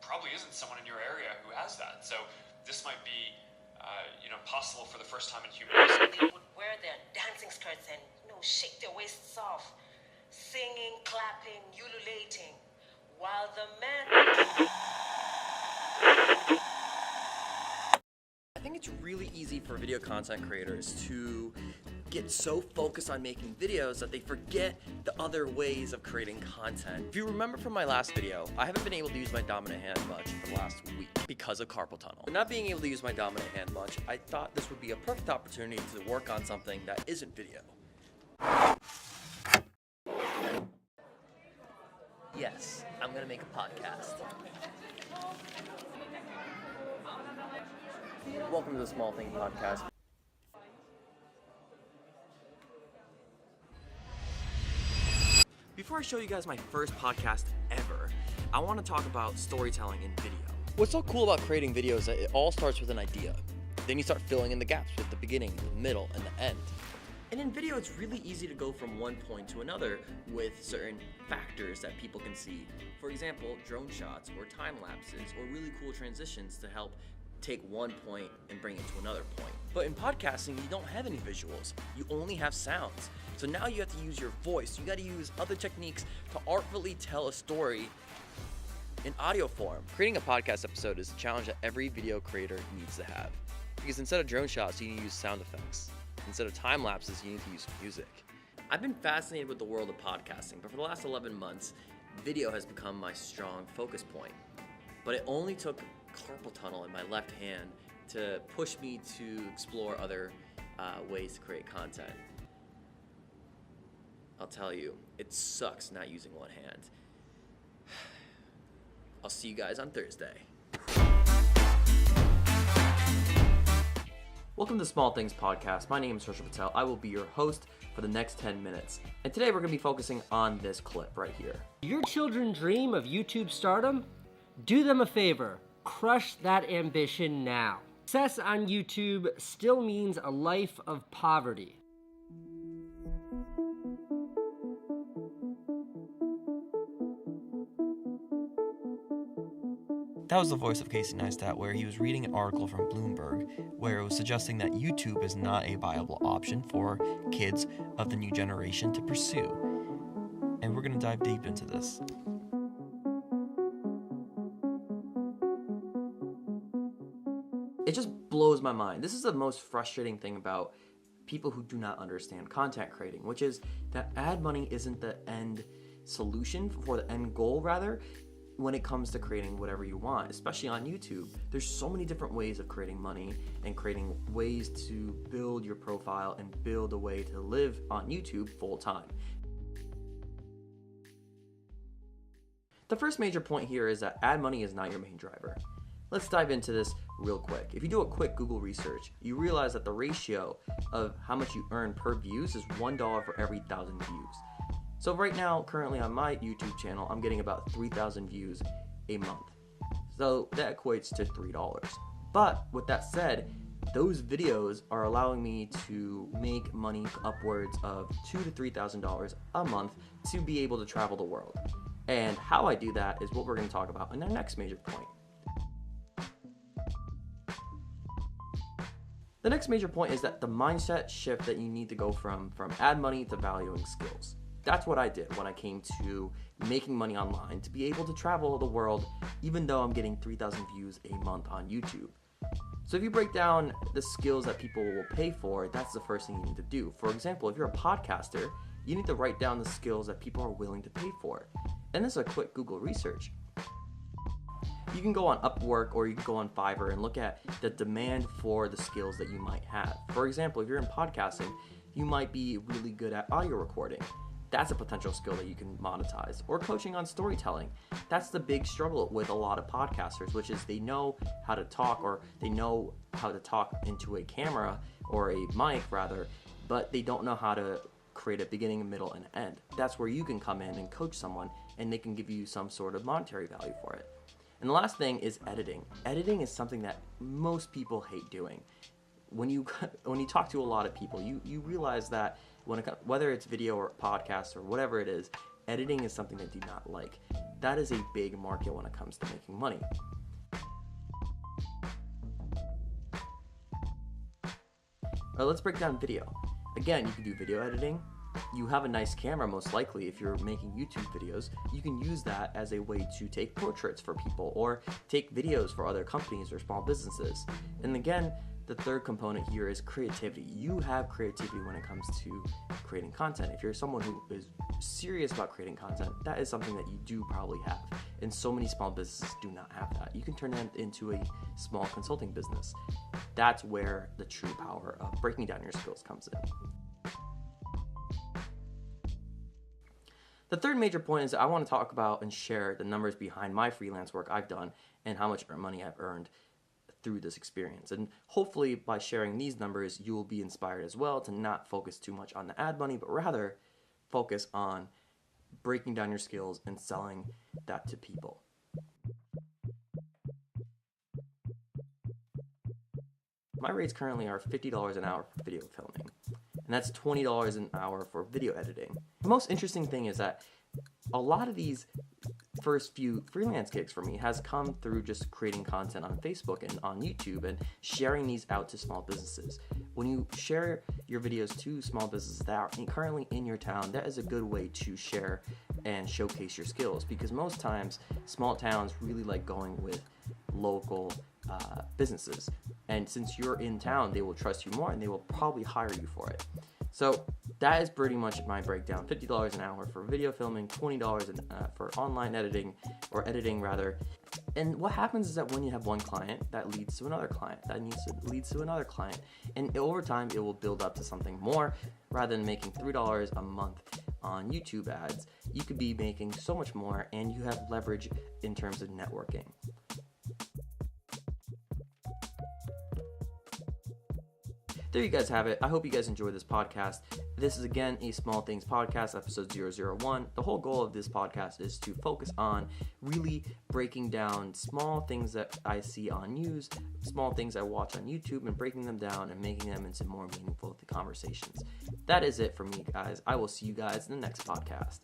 probably isn't someone in your area who has that. So this might be, possible for the first time in human history. They would wear their dancing skirts and, shake their waists off, singing, clapping, ululating, while the men... I think it's really easy for video content creators to get so focused on making videos that they forget the other ways of creating content. If you remember from my last video, I haven't been able to use my dominant hand much for the last week because of carpal tunnel. But not being able to use my dominant hand much, I thought this would be a perfect opportunity to work on something that isn't video. Yes, I'm gonna make a podcast. Welcome to the Small Thing Podcast. Before I show you guys my first podcast ever, I want to talk about storytelling in video. What's so cool about creating videos is that it all starts with an idea. Then you start filling in the gaps with the beginning, the middle, and the end. And in video, it's really easy to go from one point to another with certain factors that people can see. For example, drone shots or time lapses or really cool transitions to help take one point and bring it to another point. But in podcasting, you don't have any visuals. You only have sounds. So now you have to use your voice. You got to use other techniques to artfully tell a story in audio form. Creating a podcast episode is a challenge that every video creator needs to have. Because instead of drone shots, you need to use sound effects. Instead of time lapses, you need to use music. I've been fascinated with the world of podcasting, but for the last 11 months, video has become my strong focus point. But it only took carpal tunnel in my left hand to push me to explore other ways to create content. I'll tell you, it sucks not using one hand. I'll see you guys on Thursday. Welcome to Small Things Podcast. My name is Harshal Patel. I will be your host for the next 10 minutes. And today we're going to be focusing on this clip right here. Your children dream of YouTube stardom? Do them a favor. Crush that ambition now. Success on YouTube still means a life of poverty. That was the voice of Casey Neistat, where he was reading an article from Bloomberg where it was suggesting that YouTube is not a viable option for kids of the new generation to pursue. And we're going to dive deep into this. It just blows my mind. This is the most frustrating thing about people who do not understand content creating, which is that ad money isn't the end solution for the end goal, rather. When it comes to creating whatever you want, especially on YouTube, there's so many different ways of creating money and creating ways to build your profile and build a way to live on YouTube full time. The first major point here is that ad money is not your main driver. Let's dive into this real quick. If you do a quick Google research, you realize that the ratio of how much you earn per views is $1 for every 1,000 views. So right now, currently on my YouTube channel, I'm getting about 3,000 views a month. So that equates to $3. But with that said, those videos are allowing me to make money upwards of $2,000 to $3,000 a month to be able to travel the world. And how I do that is what we're going to talk about in our next major point. The next major point is that the mindset shift that you need to go from ad money to valuing skills. That's what I did when I came to making money online, to be able to travel the world even though I'm getting 3,000 views a month on YouTube. So if you break down the skills that people will pay for, that's the first thing you need to do. For example, if you're a podcaster, you need to write down the skills that people are willing to pay for. And this is a quick Google research. You can go on Upwork or you can go on Fiverr and look at the demand for the skills that you might have. For example, if you're in podcasting, you might be really good at audio recording. That's a potential skill that you can monetize. Or coaching on storytelling. That's the big struggle with a lot of podcasters, which is they know how to talk, or they know how to talk into a camera or a mic rather, but they don't know how to create a beginning, a middle, and end. That's where you can come in and coach someone and they can give you some sort of monetary value for it. And the last thing is editing. Editing is something that most people hate doing. When you talk to a lot of people, you realize that whether it's video or podcast or whatever it is, editing is something they do not like. That is a big market when it comes to making money. Let's break down video. Again, you can do video editing. You have a nice camera, most likely, if you're making YouTube videos. You can use that as a way to take portraits for people or take videos for other companies or small businesses. And again, the third component here is creativity. You have creativity when it comes to creating content. If you're someone who is serious about creating content, that is something that you do probably have. And so many small businesses do not have that. You can turn that into a small consulting business. That's where the true power of breaking down your skills comes in. The third major point is I want to talk about and share the numbers behind my freelance work I've done and how much money I've earned through this experience. And hopefully by sharing these numbers, you will be inspired as well to not focus too much on the ad money, but rather focus on breaking down your skills and selling that to people. My rates currently are $50 an hour for video filming, and that's $20 an hour for video editing. The most interesting thing is that a lot of these first few freelance gigs for me has come through just creating content on Facebook and on YouTube and sharing these out to small businesses. When you share your videos to small businesses that are currently in your town, that is a good way to share and showcase your skills, because most times small towns really like going with local businesses, and since you're in town, they will trust you more and they will probably hire you for it. So that is pretty much my breakdown. $50 an hour for video filming, $20 for online editing, or editing rather. And what happens is that when you have one client, that leads to another client, leads to another client. And over time, it will build up to something more. Rather than making $3 a month on YouTube ads, you could be making so much more, and you have leverage in terms of networking. There you guys have it. I hope you guys enjoyed this podcast. This is, again, a Small Things Podcast, episode 001. The whole goal of this podcast is to focus on really breaking down small things that I see on news, small things I watch on YouTube, and breaking them down and making them into more meaningful conversations. That is it for me, guys. I will see you guys in the next podcast.